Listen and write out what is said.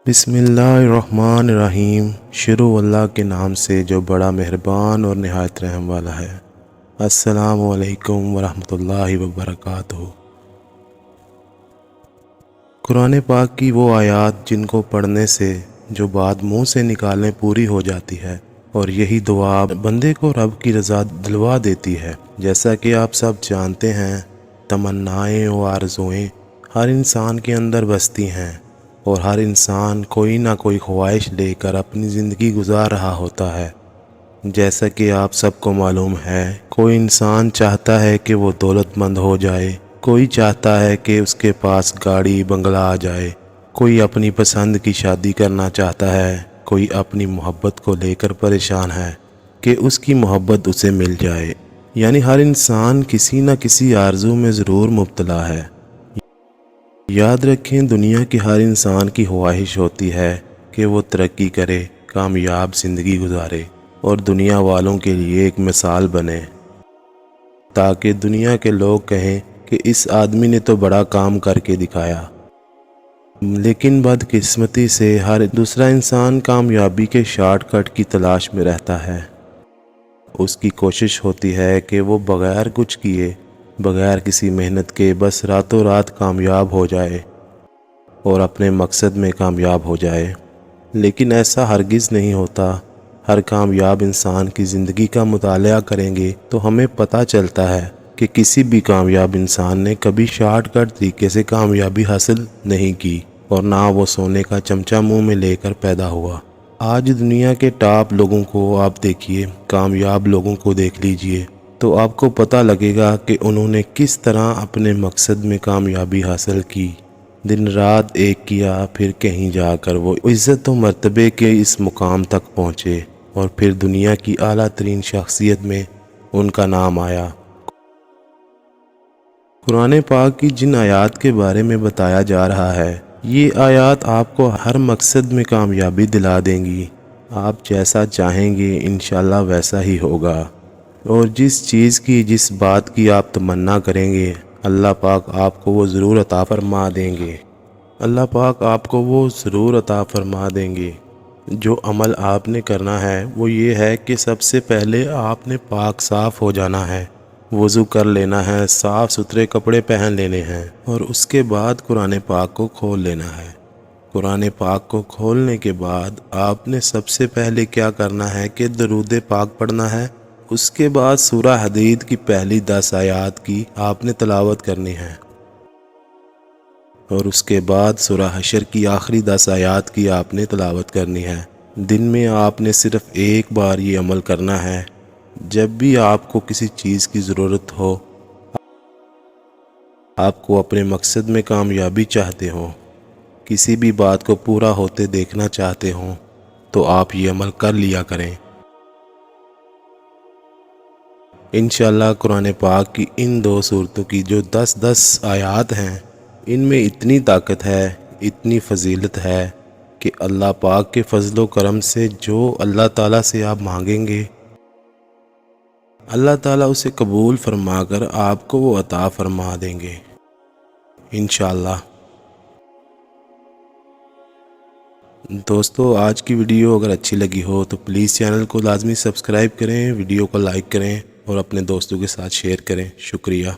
बिस्मिल्लाहिर्रहमानिर्रहीम। शुरू अल्लाह के नाम से जो बड़ा मेहरबान और निहायत रहम वाला है। अस्सलामु अलैकुम वरहमतुल्लाहि वबरकातुहू। कुरान पाक की वो आयत जिनको पढ़ने से जो बात मुंह से निकालने पूरी हो जाती है, और यही दुआ बंदे को रब की रज़ा दिलवा देती है। जैसा कि आप सब जानते हैं, तमन्नाएँ और आरज़ुएँ हर इंसान के अंदर बसती हैं, और हर इंसान कोई ना कोई ख्वाहिश लेकर अपनी ज़िंदगी गुजार रहा होता है। जैसा कि आप सबको मालूम है, कोई इंसान चाहता है कि वो दौलतमंद हो जाए, कोई चाहता है कि उसके पास गाड़ी बंगला आ जाए, कोई अपनी पसंद की शादी करना चाहता है, कोई अपनी मोहब्बत को लेकर परेशान है कि उसकी मोहब्बत उसे मिल जाए। यानी हर इंसान किसी न किसी आरज़ू में ज़रूर मुब्तला है। याद रखें, दुनिया के हर इंसान की ख्वाहिश होती है कि वो तरक्की करे, कामयाब ज़िंदगी गुजारे और दुनिया वालों के लिए एक मिसाल बने, ताकि दुनिया के लोग कहें कि इस आदमी ने तो बड़ा काम करके दिखाया। लेकिन बदकिस्मती से हर दूसरा इंसान कामयाबी के शॉर्टकट की तलाश में रहता है। उसकी कोशिश होती है कि वो बग़ैर कुछ किए, बग़ैर किसी मेहनत के बस रातों रात कामयाब हो जाए और अपने मकसद में कामयाब हो जाए। लेकिन ऐसा हरगिज़ नहीं होता। हर कामयाब इंसान की ज़िंदगी का मुताला करेंगे तो हमें पता चलता है कि किसी भी कामयाब इंसान ने कभी शॉर्टकट तरीके से कामयाबी हासिल नहीं की, और ना वो सोने का चमचा मुंह में लेकर पैदा हुआ। आज दुनिया के टॉप लोगों को आप देखिए, कामयाब लोगों को देख लीजिए, तो आपको पता लगेगा कि उन्होंने किस तरह अपने मकसद में कामयाबी हासिल की। दिन रात एक किया, फिर कहीं जाकर वो इज़्ज़त और मर्तबे के इस मुकाम तक पहुँचे, और फिर दुनिया की आला तरीन शख्सियत में उनका नाम आया। कुरान पाक की जिन आयात के बारे में बताया जा रहा है, ये आयात आपको हर मकसद में कामयाबी दिला देंगी। आप जैसा चाहेंगे इंशाल्लाह वैसा ही होगा, और जिस चीज़ की, जिस बात की आप तमन्ना करेंगे, अल्लाह पाक आपको वो ज़रूर अता फरमा देंगे। अल्लाह पाक आपको वो ज़रूर अता फरमा देंगे। जो अमल आपने करना है वो ये है कि सबसे पहले आपने पाक साफ़ हो जाना है, वज़ू कर लेना है, साफ़ सुथरे कपड़े पहन लेने हैं, और उसके बाद कुरान पाक को खोल लेना है। कुरान पाक को खोलने के बाद आपने सबसे पहले क्या करना है कि दरूद पाक पढ़ना है। उसके बाद सूरह हदीद की पहली 10 आयात की आपने तिलावत करनी है, और उसके बाद सूरह हशर की आखिरी 10 आयात की आपने तिलावत करनी है। दिन में आपने सिर्फ़ एक बार ये अमल करना है। जब भी आपको किसी चीज़ की ज़रूरत हो, आपको अपने मकसद में कामयाबी चाहते हो, किसी भी बात को पूरा होते देखना चाहते हो, तो आप ये अमल कर लिया करें। इंशाअल्लाह कुरान पाक की इन 2 सूरतों की जो 10-10 आयात हैं, इनमें इतनी ताकत है, इतनी फजीलत है कि अल्लाह पाक के फजलो करम से जो अल्लाह ताला से आप मांगेंगे, अल्लाह ताला उसे कबूल फरमाकर आपको वो अता फरमा देंगे इंशाअल्लाह। दोस्तों, आज की वीडियो अगर अच्छी लगी हो तो प्लीज़ चैनल को लाजमी सब्सक्राइब करें, वीडियो को लाइक करें और अपने दोस्तों के साथ शेयर करें। शुक्रिया।